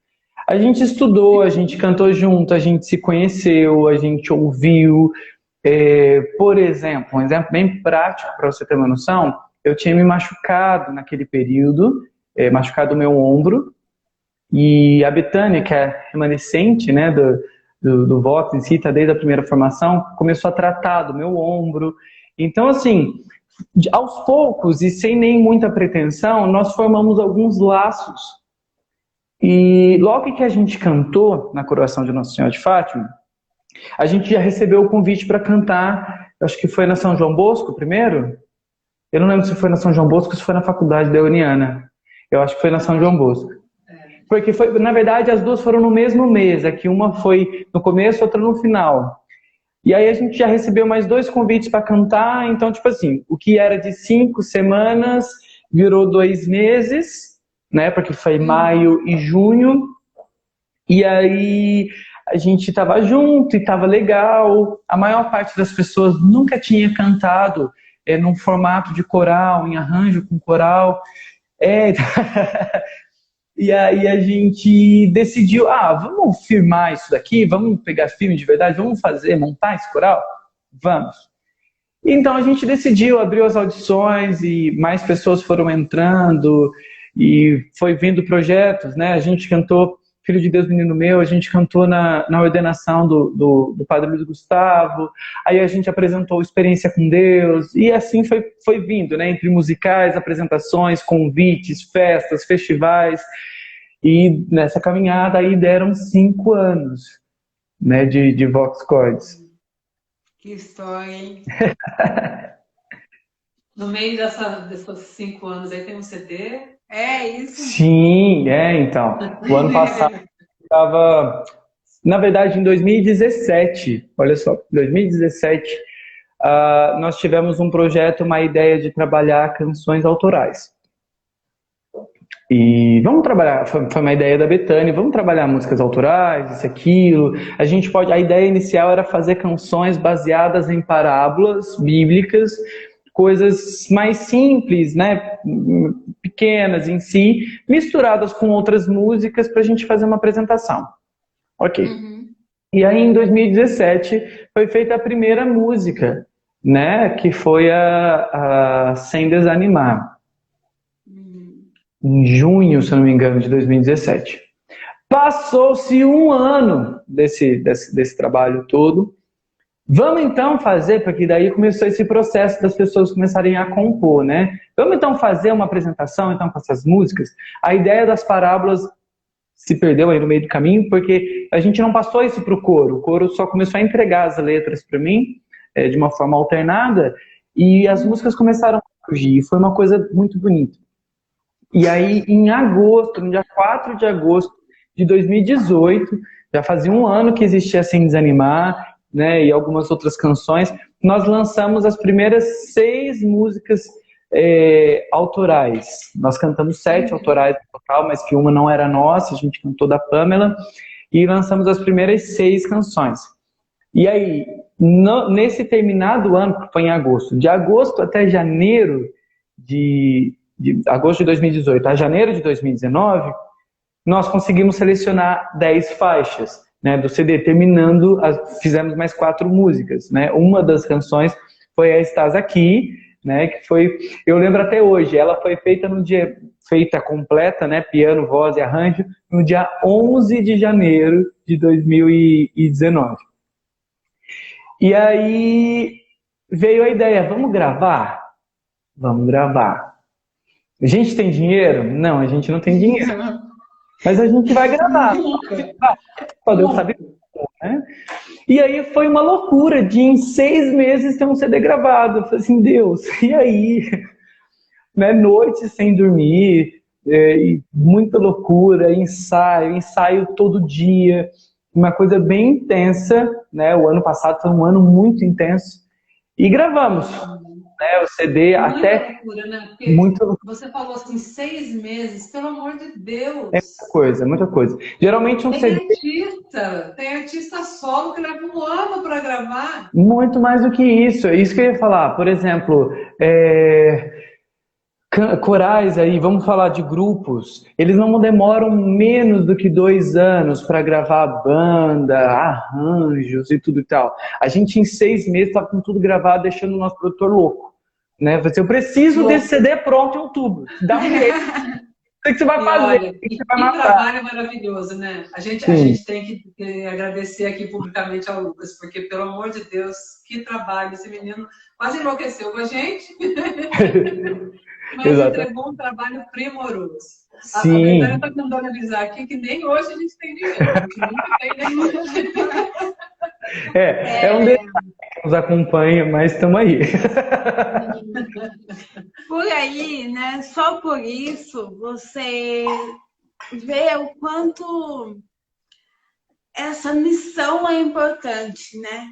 a gente estudou, a gente cantou junto, a gente se conheceu, a gente ouviu. Por exemplo, um exemplo bem prático para você ter uma noção, eu tinha me machucado naquele período, machucado o meu ombro, e a Betânia, que é remanescente, né, do voto em si, está desde a primeira formação, começou a tratar do meu ombro. Então, assim, aos poucos e sem nem muita pretensão, nós formamos alguns laços. E logo que a gente cantou na coroação de Nossa Senhora de Fátima, a gente já recebeu o convite para cantar, acho que foi na São João Bosco primeiro. Eu não lembro se foi na São João Bosco ou se foi na Faculdade Leoniana. Eu acho que foi na São João Bosco. Porque foi, na verdade, as duas foram no mesmo mês. Aqui uma foi no começo, outra no final. E aí a gente já recebeu mais 2 convites para cantar, então, tipo assim, o que era de 5 semanas virou 2 meses, né? Porque foi maio e junho. E aí a gente estava junto e estava legal. A maior parte das pessoas nunca tinha cantado num formato de coral, em arranjo com coral. É. E aí a gente decidiu, vamos filmar isso daqui, vamos pegar filme de verdade, vamos fazer, montar esse coral? Vamos. Então a gente decidiu, abriu as audições e mais pessoas foram entrando e foi vindo projetos, né? A gente cantou Filho de Deus, Menino Meu, a gente cantou na ordenação do Padre Luiz Gustavo, aí a gente apresentou Experiência com Deus, e assim foi vindo, né? Entre musicais, apresentações, convites, festas, festivais, e nessa caminhada aí deram 5 anos, né, de Vox Chords. Que história, hein? No meio desses 5 anos aí tem um CD? É isso? Sim, então. O ano passado estava, na verdade, em 2017, olha só, 2017, nós tivemos um projeto, uma ideia de trabalhar canções autorais. E vamos trabalhar, foi uma ideia da Bethânia, vamos trabalhar músicas autorais, isso, aquilo. A ideia inicial era fazer canções baseadas em parábolas bíblicas, coisas mais simples, né, pequenas em si, misturadas com outras músicas para a gente fazer uma apresentação. Ok. E aí em 2017 foi feita a primeira música, né, que foi a Sem Desanimar. Em junho, se eu não me engano, de 2017. Passou-se 1 ano desse trabalho todo. Vamos então fazer, porque daí começou esse processo das pessoas começarem a compor, né? Vamos então fazer uma apresentação então com essas músicas. A ideia das parábolas se perdeu aí no meio do caminho, porque a gente não passou isso para o coro. O coro só começou a entregar as letras para mim, de uma forma alternada, e as músicas começaram a surgir. Foi uma coisa muito bonita. E aí, em agosto, no dia 4 de agosto de 2018, já fazia 1 ano que existia Sem Desanimar, né, e algumas outras canções, nós lançamos as primeiras 6 músicas autorais. Nós cantamos 7 autorais no total, mas que uma não era nossa, a gente cantou da Pamela, e lançamos as primeiras 6 canções. E aí, nesse terminado ano, que foi em agosto, de agosto até janeiro de agosto de 2018 a janeiro de 2019, nós conseguimos selecionar 10 faixas, né, do CD, fizemos mais 4 músicas, né? Uma das canções foi a Estás Aqui, né, que foi, eu lembro até hoje, ela foi feita feita completa, né, piano, voz e arranjo, no dia 11 de janeiro de 2019. E aí veio a ideia, vamos gravar? Vamos gravar. A gente tem dinheiro? Não, a gente não tem dinheiro. Mas a gente vai gravar. Só Deus sabe como, né? E aí foi uma loucura de em 6 meses ter um CD gravado. Eu falei assim, Deus, e aí? Né? Noites sem dormir, e muita loucura, ensaio todo dia. Uma coisa bem intensa, né? O ano passado foi um ano muito intenso. E gravamos. Né, o CD muita até loucura, né? Porque muito. Você falou assim, 6 meses, pelo amor de Deus. É muita coisa. Geralmente um CD. Tem artista solo que leva 1 ano para gravar. Muito mais do que isso. É isso que eu ia falar. Por exemplo, corais aí, vamos falar de grupos. Eles não demoram menos do que 2 anos para gravar banda, arranjos e tudo e tal. A gente em 6 meses estava com tudo gravado, deixando o nosso produtor louco. Né? Eu preciso desse CD pronto em outubro. Dá um jeito. O que você vai fazer? Olha, que trabalho maravilhoso, né? A gente tem que agradecer aqui publicamente ao Lucas, porque, pelo amor de Deus, que trabalho. Esse menino quase enlouqueceu com a gente, mas entregou um trabalho primoroso. Sim. A Betânia está tentando avisar aqui que nem hoje a gente tem dinheiro. A gente nunca tem nem hoje. É um detalhe que nos acompanha, mas estamos aí. Por aí, né? Só por isso você vê o quanto essa missão é importante, né?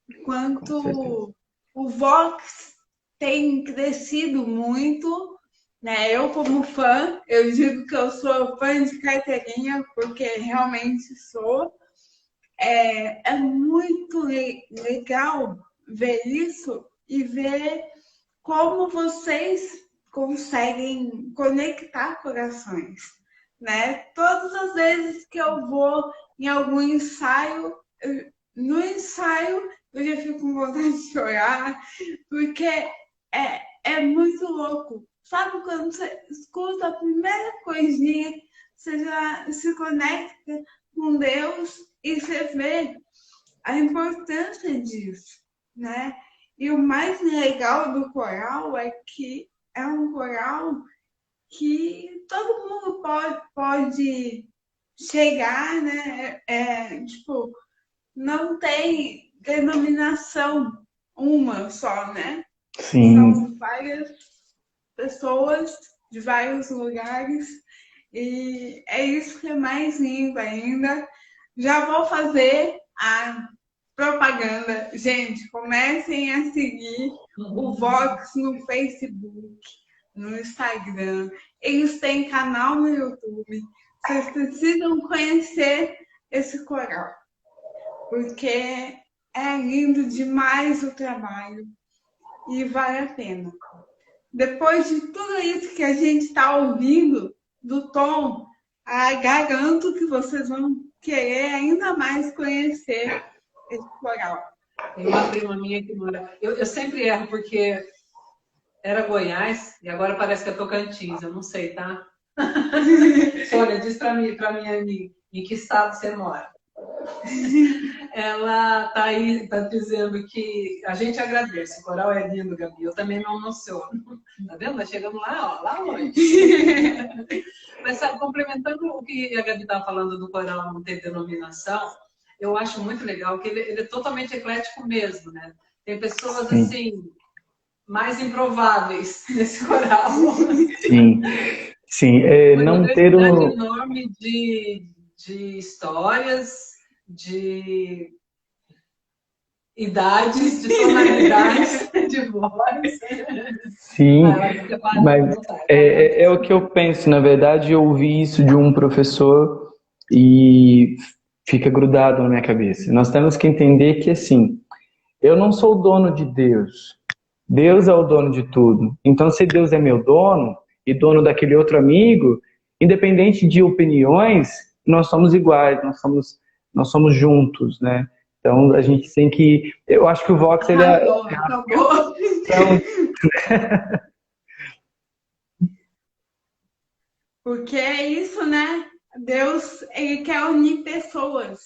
Com certeza. quanto o Vox tem crescido muito, né? Eu, como fã, eu digo que eu sou fã de carteirinha, porque realmente sou. É muito legal ver isso e ver como vocês conseguem conectar corações, né? Todas as vezes que eu vou em algum ensaio, no ensaio eu já fico com vontade de chorar, porque é muito louco. Sabe quando você escuta a primeira coisinha, você já se conecta com Deus e você vê a importância disso, né? E o mais legal do coral é que é um coral que todo mundo pode chegar, né? Tipo, não tem denominação uma só, né? Sim, São várias pessoas de vários lugares e é isso que é mais lindo ainda. Já vou fazer a propaganda. Gente, comecem a seguir o Vox no Facebook, no Instagram. Eles têm canal no YouTube. Vocês precisam conhecer esse coral, porque é lindo demais o trabalho e vale a pena. Depois de tudo isso que a gente está ouvindo do Tom, garanto que vocês vão querer ainda mais conhecer esse coral. Tem uma prima minha que mora. Eu sempre erro, porque era Goiás e agora parece que é Tocantins, eu não sei, tá? Olha, diz pra minha amiga, em que estado você mora? Ela tá aí, tá dizendo que a gente agradece, o coral é lindo, Gabi, eu também me emociono. Tá vendo? Nós chegamos lá, ó, lá longe. Mas sabe, complementando o que a Gabi estava falando do coral não ter denominação, eu acho muito legal que ele é totalmente eclético mesmo, né? Tem pessoas sim, assim, mais improváveis nesse coral. sim. Sim, Uma não ter diversidade o. enorme de histórias, de idades, de tonalidades, de voz. Sim, Ela fica para mas é o que eu penso. Na verdade, eu ouvi isso de um professor e fica grudado na minha cabeça. Nós temos que entender que, assim, eu não sou o dono de Deus. Deus é o dono de tudo. Então, se Deus é meu dono e dono daquele outro amigo, independente de opiniões, nós somos iguais, nós somos juntos, né? Então, a gente tem que. Eu acho que o Vox ele é. Acabou. Então, Porque é isso, né? Deus, ele quer unir pessoas.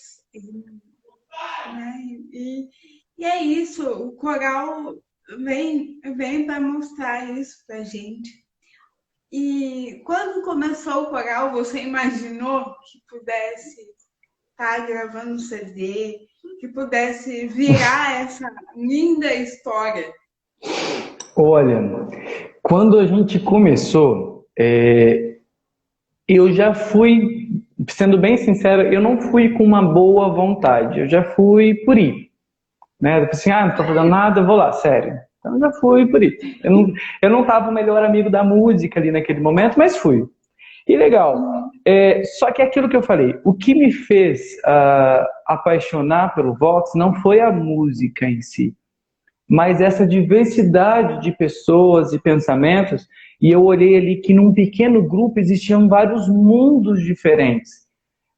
Né? E é isso, o coral vem para mostrar isso pra gente. E quando começou o coral, você imaginou que pudesse estar gravando um CD, que pudesse virar essa linda história? olha, quando a gente começou, eu já fui, sendo bem sincero, eu não fui com uma boa vontade, eu já fui por ir, né? Eu assim, não tô fazendo nada, vou lá, sério. Então eu já fui por ir. Eu não tava o melhor amigo da música ali naquele momento, mas fui. E legal. Só que é aquilo que eu falei, o que me fez apaixonar pelo Vox não foi a música em si, mas essa diversidade de pessoas e pensamentos, e eu olhei ali que num pequeno grupo existiam vários mundos diferentes.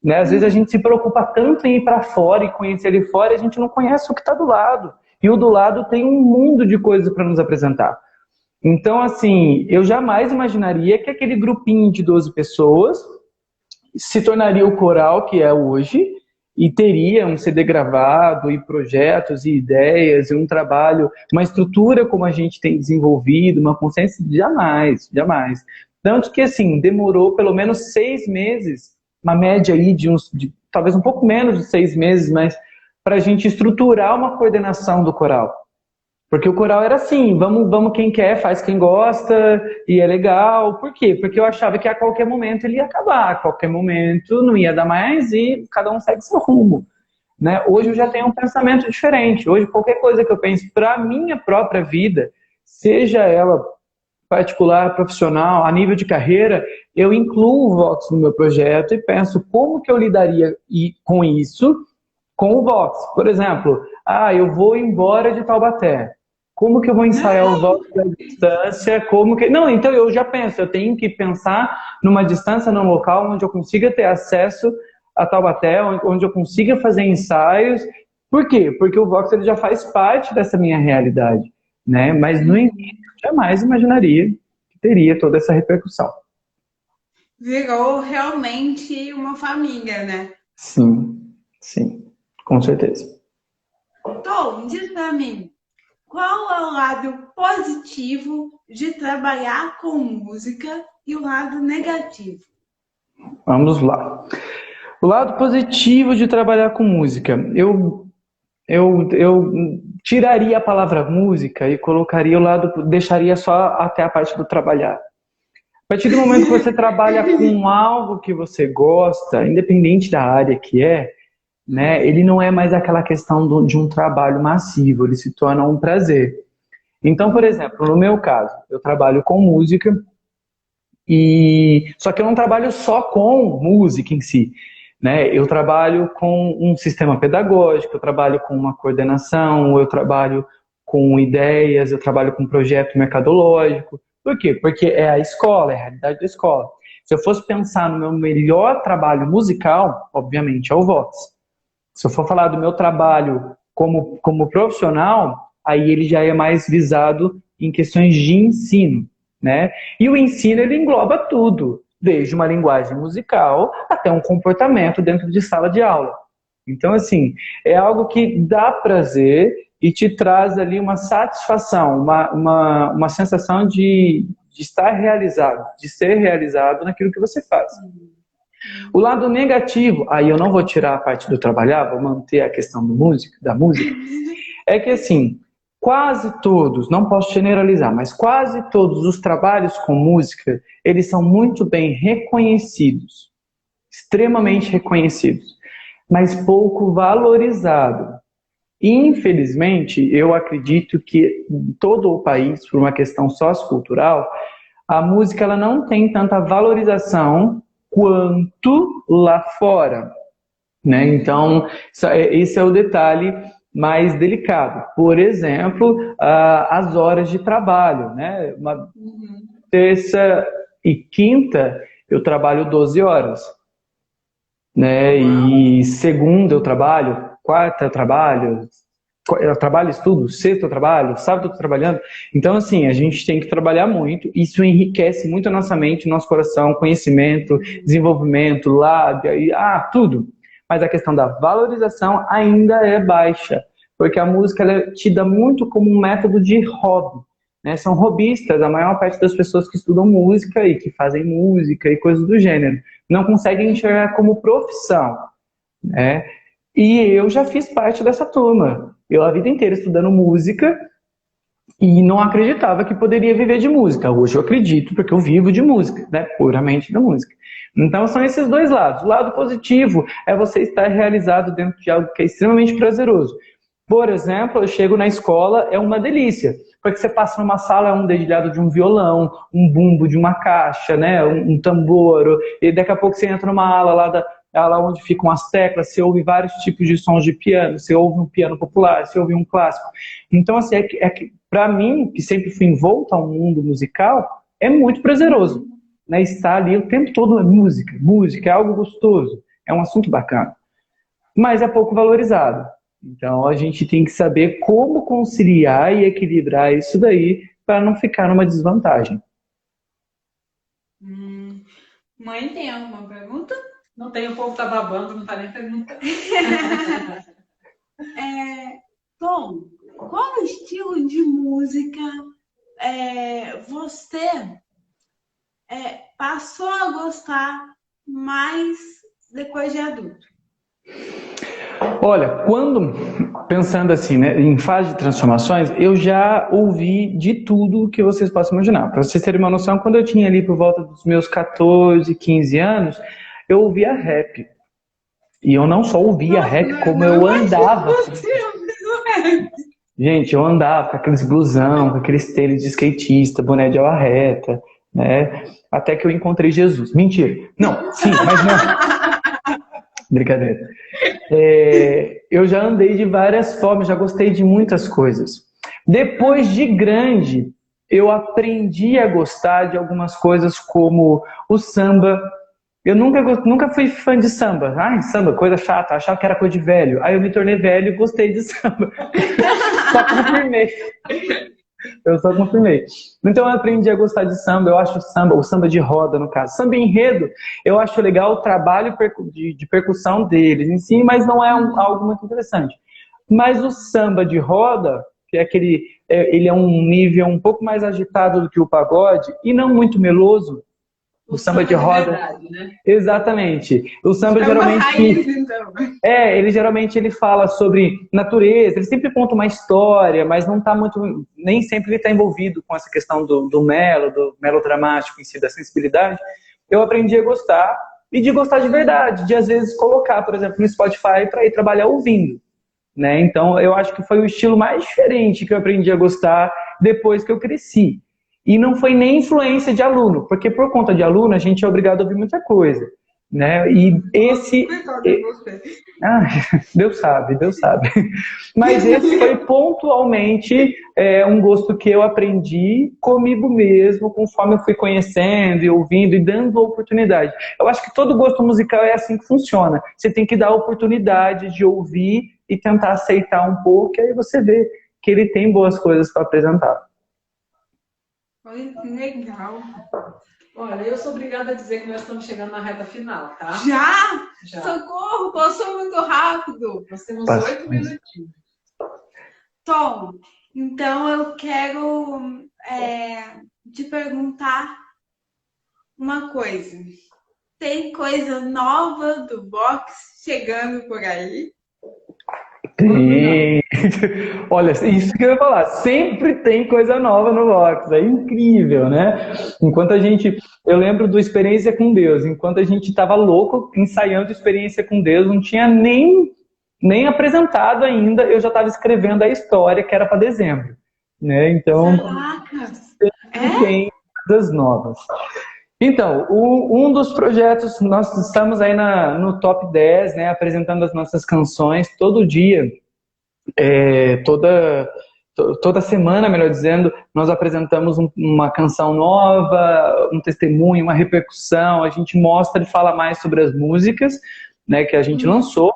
Né? Às vezes a gente se preocupa tanto em ir para fora e conhecer ali fora, e a gente não conhece o que está do lado. E o do lado tem um mundo de coisas para nos apresentar. Então, assim, eu jamais imaginaria que aquele grupinho de 12 pessoas se tornaria o coral que é hoje, e teria um CD gravado, e projetos, e ideias, e um trabalho, uma estrutura como a gente tem desenvolvido, uma consciência, jamais, jamais. Tanto que, assim, demorou pelo menos 6 meses, uma média aí de talvez um pouco menos de 6 meses, mas para a gente estruturar uma coordenação do coral. Porque o coral era assim, vamos quem quer, faz quem gosta, e é legal. Por quê? Porque eu achava que a qualquer momento ele ia acabar, a qualquer momento não ia dar mais e cada um segue seu rumo. né? Hoje eu já tenho um pensamento diferente. Hoje qualquer coisa que eu pense para a minha própria vida, seja ela particular, profissional, a nível de carreira, eu incluo o Vox no meu projeto e penso como que eu lidaria com isso com o Vox. Por exemplo, eu vou embora de Taubaté. Como que eu vou ensaiar o Vox à distância? Não, então eu já penso, eu tenho que pensar numa distância, num local onde eu consiga ter acesso a Taubaté, onde eu consiga fazer ensaios. Por quê? Porque o Vox ele já faz parte dessa minha realidade, né? Mas no início, jamais imaginaria que teria toda essa repercussão. Virou realmente uma família, né? Sim, com certeza. Tom, diz pra mim, qual é o lado positivo de trabalhar com música e o lado negativo? Vamos lá. O lado positivo de trabalhar com música. Eu tiraria a palavra música e colocaria deixaria só até a parte do trabalhar. A partir do momento que você trabalha com algo que você gosta, independente da área que é, né, ele não é mais aquela questão de um trabalho massivo, ele se torna um prazer. Então, por exemplo, no meu caso, eu trabalho com música, só que eu não trabalho só com música em si, né? Eu trabalho com um sistema pedagógico, eu trabalho com uma coordenação, eu trabalho com ideias, eu trabalho com um projeto mercadológico. Por quê? Porque é a escola, é a realidade da escola. Se eu fosse pensar no meu melhor trabalho musical, obviamente é o Vox. Se eu for falar do meu trabalho como profissional, aí ele já é mais visado em questões de ensino, né? E o ensino ele engloba tudo, desde uma linguagem musical até um comportamento dentro de sala de aula. Então, assim, é algo que dá prazer e te traz ali uma satisfação, uma sensação de estar realizado, de ser realizado naquilo que você faz. O lado negativo, aí eu não vou tirar a parte do trabalhar, vou manter a questão da música, é que assim, quase todos, não posso generalizar, mas quase todos os trabalhos com música, eles são muito bem reconhecidos, extremamente reconhecidos, mas pouco valorizados. Infelizmente, eu acredito que em todo o país, por uma questão sociocultural, a música ela não tem tanta valorização quanto lá fora, né? Então, esse é o detalhe mais delicado. Por exemplo, as horas de trabalho, né? Terça e quinta eu trabalho 12 horas, né? E segunda eu trabalho, quarta eu trabalho e estudo, sexta eu trabalho, sábado eu estou trabalhando. Então, assim, a gente tem que trabalhar muito. Isso enriquece muito a nossa mente, nosso coração, conhecimento, desenvolvimento, lábia, tudo. Mas a questão da valorização ainda é baixa, porque a música ela é tida muito como um método de hobby, né? São hobbyistas, a maior parte das pessoas que estudam música e que fazem música e coisas do gênero, não conseguem enxergar como profissão, né? E eu já fiz parte dessa turma. Eu a vida inteira estudando música e não acreditava que poderia viver de música. Hoje eu acredito, porque eu vivo de música, né? Puramente da música. Então são esses dois lados. O lado positivo é você estar realizado dentro de algo que é extremamente prazeroso. Por exemplo, eu chego na escola, é uma delícia. Porque você passa numa sala, é um dedilhado de um violão, um bumbo de uma caixa, né? um tambor, e daqui a pouco você entra numa ala lá onde ficam as teclas, você ouve vários tipos de sons de piano, você ouve um piano popular, você ouve um clássico. Então, assim, para mim, que sempre fui envolto ao mundo musical, é muito prazeroso, né? Estar ali o tempo todo é música, é algo gostoso, é um assunto bacana. Mas é pouco valorizado. Então, a gente tem que saber como conciliar e equilibrar isso daí para não ficar numa desvantagem. Mãe, tem alguma pergunta? Não tem, o povo tá babando, não tá nem perguntando. Tom, qual estilo de música você passou a gostar mais depois de adulto? Olha, pensando assim, né, em fase de transformações, eu já ouvi de tudo que vocês possam imaginar. Para vocês terem uma noção, quando eu tinha ali por volta dos meus 14, 15 anos, eu ouvia rap. E eu não só ouvia rap, como eu andava. Gente, eu andava com aqueles blusão, com aqueles tênis de skatista, boné de ala reta, né? Até que eu encontrei Jesus. Mentira. Não, sim, mas não. Brincadeira. Eu já andei de várias formas, já gostei de muitas coisas. Depois de grande, eu aprendi a gostar de algumas coisas como o samba. Eu nunca fui fã de samba. Ai, samba, coisa chata, achava que era coisa de velho. Aí eu me tornei velho e gostei de samba. Só confirmei. Eu só confirmei. Então eu aprendi a gostar de samba. Eu acho o samba de roda, no caso. Samba enredo, eu acho legal o trabalho de percussão deles em si, mas não é algo muito interessante. Mas o samba de roda, que é ele é um nível um pouco mais agitado do que o pagode e não muito meloso. O samba de roda. Verdade, né? Exatamente. O samba geralmente. Raiz, então. Ele fala sobre natureza, ele sempre conta uma história, mas não está muito. Nem sempre ele está envolvido com essa questão do melodramático em si, da sensibilidade. Eu aprendi a gostar e de gostar de verdade, de às vezes colocar, por exemplo, no Spotify para ir trabalhar ouvindo. Né? Então, eu acho que foi o estilo mais diferente que eu aprendi a gostar depois que eu cresci. E não foi nem influência de aluno, porque por conta de aluno a gente é obrigado a ouvir muita coisa, né? E esse... Deus sabe. Mas esse foi pontualmente um gosto que eu aprendi comigo mesmo, conforme eu fui conhecendo e ouvindo e dando oportunidade. Eu acho que todo gosto musical é assim que funciona. Você tem que dar a oportunidade de ouvir e tentar aceitar um pouco, e aí você vê que ele tem boas coisas para apresentar. Olha que legal. Olha, eu sou obrigada a dizer que nós estamos chegando na reta final, tá? Já? Socorro, passou muito rápido. Nós temos 8 minutinhos. Tom, então eu quero te perguntar uma coisa. Tem coisa nova do box chegando por aí? Tem. Olha, isso que eu ia falar. Sempre tem coisa nova no Vox. É incrível, né? Eu lembro do Experiência com Deus. Enquanto a gente estava louco ensaiando Experiência com Deus, não tinha nem apresentado ainda, eu já estava escrevendo a história que era para dezembro, né? Então, tem coisas novas. Então, um dos projetos, nós estamos aí no top 10, né, apresentando as nossas canções todo dia, toda semana, melhor dizendo, nós apresentamos uma canção nova, um testemunho, uma repercussão, a gente mostra e fala mais sobre as músicas, né, que a gente lançou,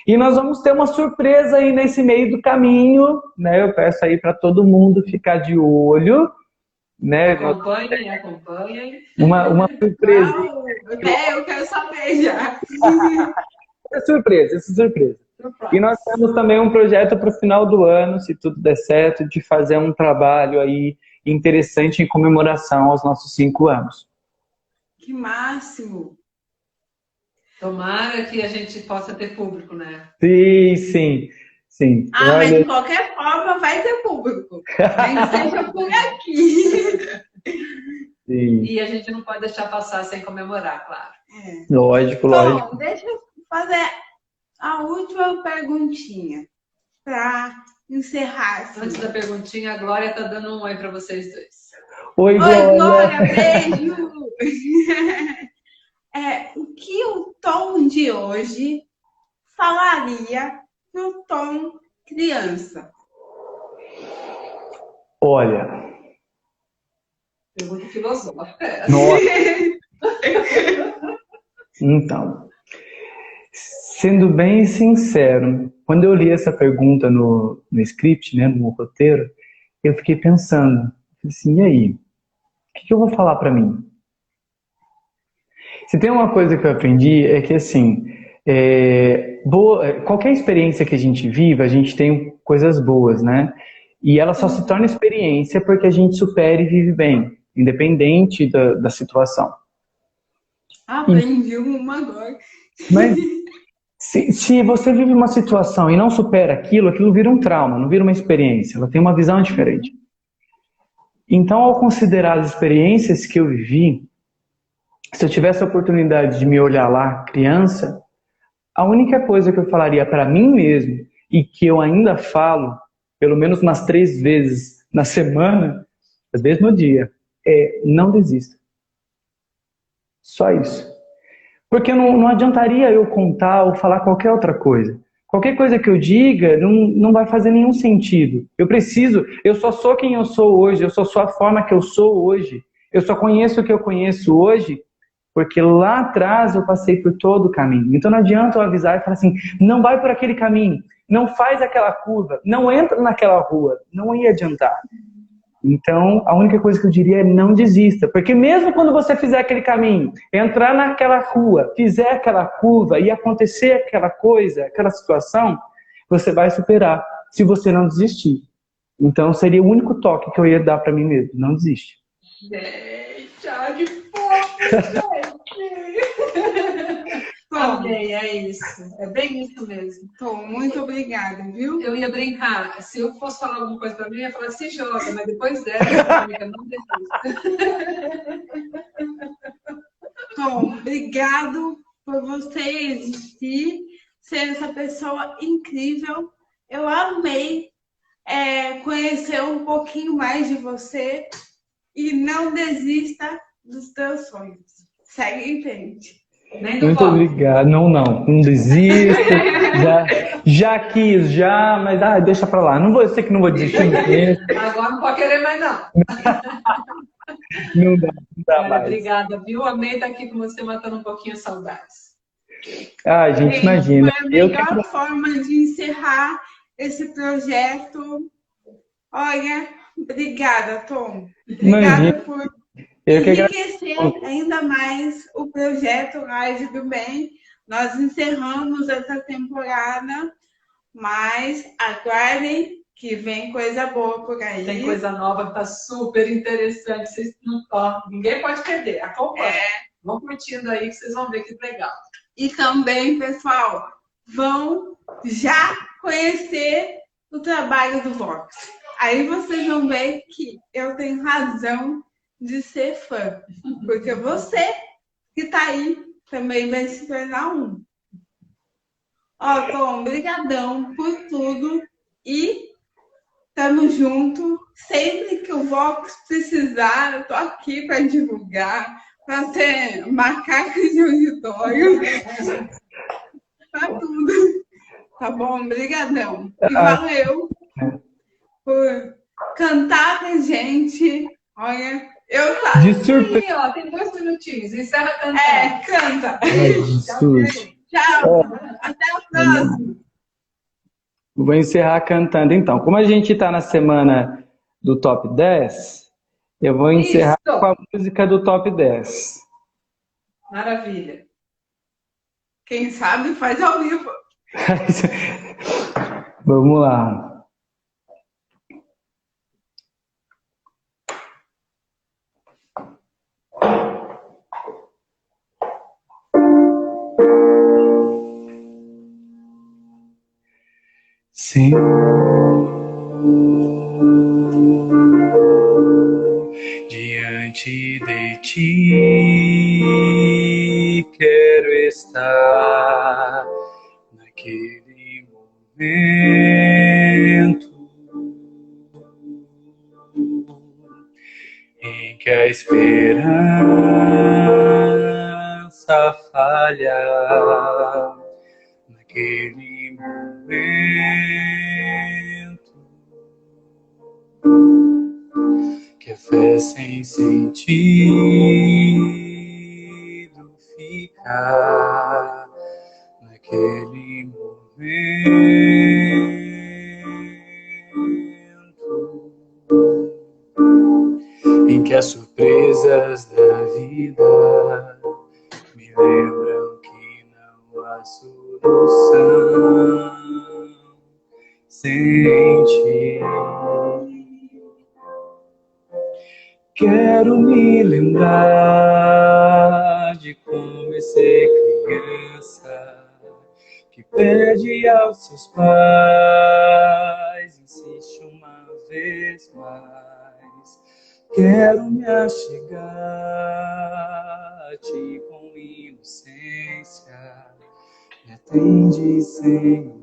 e nós vamos ter uma surpresa aí nesse meio do caminho, né, eu peço aí para todo mundo ficar de olho, né? Acompanhem. Uma surpresa. Eu quero saber já. Essa surpresa. E nós temos também um projeto para o final do ano, se tudo der certo, de fazer um trabalho aí interessante em comemoração aos nossos 5 anos. Que máximo! Tomara que a gente possa ter público, né? Sim. Mas de qualquer forma vai ter público. Nem que seja por aqui. Sim. E a gente não pode deixar passar sem comemorar, claro. Lógico. Bom, deixa eu fazer a última perguntinha para encerrar. Assim. Antes da perguntinha, a Glória tá dando um oi para vocês dois. Oi, Glória, beijo! O que o Tom de hoje falaria pro Tom criança? Olha. Pergunta filosófica. Nossa. Então, sendo bem sincero, quando eu li essa pergunta no script, né, no roteiro, eu fiquei pensando, assim, e aí? O que eu vou falar para mim? Se tem uma coisa que eu aprendi é que, assim, qualquer experiência que a gente viva, a gente tem coisas boas, né? E ela só se torna experiência porque a gente supera e vive bem, independente da situação. Aprendi uma agora. Mas se você vive uma situação e não supera aquilo vira um trauma, não vira uma experiência, ela tem uma visão diferente. Então, ao considerar as experiências que eu vivi, se eu tivesse a oportunidade de me olhar lá, criança, A única coisa que eu falaria para mim mesmo, e que eu ainda falo, pelo menos umas 3 vezes na semana, às vezes no dia, é não desista. Só isso. Porque não adiantaria eu contar ou falar qualquer outra coisa. Qualquer coisa que eu diga não vai fazer nenhum sentido. Eu só sou quem eu sou hoje, eu só sou a forma que eu sou hoje. Eu só conheço o que eu conheço hoje porque lá atrás eu passei por todo o caminho. Então não adianta eu avisar e falar assim, não vai por aquele caminho, não faz aquela curva, não entra naquela rua. Não ia adiantar. Então, a única coisa que eu diria é não desista. Porque mesmo quando você fizer aquele caminho, entrar naquela rua, fizer aquela curva e acontecer aquela coisa, aquela situação, você vai superar se você não desistir. Então, seria o único toque que eu ia dar para mim mesmo. Não desiste. Gente, que fofo, gente. Amei, é isso. É bem isso mesmo. Tom, muito obrigada, viu? Eu ia brincar. Se eu fosse falar alguma coisa pra mim, eu ia falar, se joga, mas depois dessa, amiga, não desista. Tom, obrigado por você existir, ser essa pessoa incrível. Eu amei conhecer um pouquinho mais de você e não desista dos teus sonhos. Segue em frente. Muito obrigado. Não desisto. Já quis, mas deixa pra lá. Eu sei que não vou desistir mesmo. Agora não pode querer mais, não. Não dá mais. Obrigada, viu? Amei estar aqui com você, matando um pouquinho as saudades. Gente, imagina. Foi a melhor forma de encerrar esse projeto. Olha, obrigada, Tom. Obrigada por enriquecer ainda mais o projeto Rise do Bem. Nós encerramos essa temporada, mas aguardem que vem coisa boa por aí. Tem coisa nova, tá super interessante. Vocês ninguém pode perder. Acompanhe. Vão curtindo aí que vocês vão ver que legal. E também, pessoal, vão já conhecer o trabalho do Vox. Aí vocês vão ver que eu tenho razão de ser fã, porque você que tá aí também vai se tornar um. Tom, brigadão por tudo e tamo junto. Sempre que o Vox precisar, eu tô aqui para divulgar, para ser macaca de auditório, para tudo. Tá bom? Brigadão. E valeu por cantar com a gente. Olha, eu tava. De surpresa. Tem 2 minutinhos. Encerra cantando. Canta. Tchau. Até a próxima. Vou encerrar cantando então. Como a gente está na semana do Top 10, eu vou encerrar com a música do Top 10. Maravilha. Quem sabe faz ao vivo. Vamos lá. Senhor, diante de ti quero estar naquele momento em que a esperança falha, naquele momento que a fé sem sentido fica, naquele momento em que as surpresas da vida me lembram que não há solução sem ti. Quero me lembrar de comecei criança, que pede aos seus pais, insiste uma vez mais. Quero me achegar a ti com inocência, Me atende, Senhor.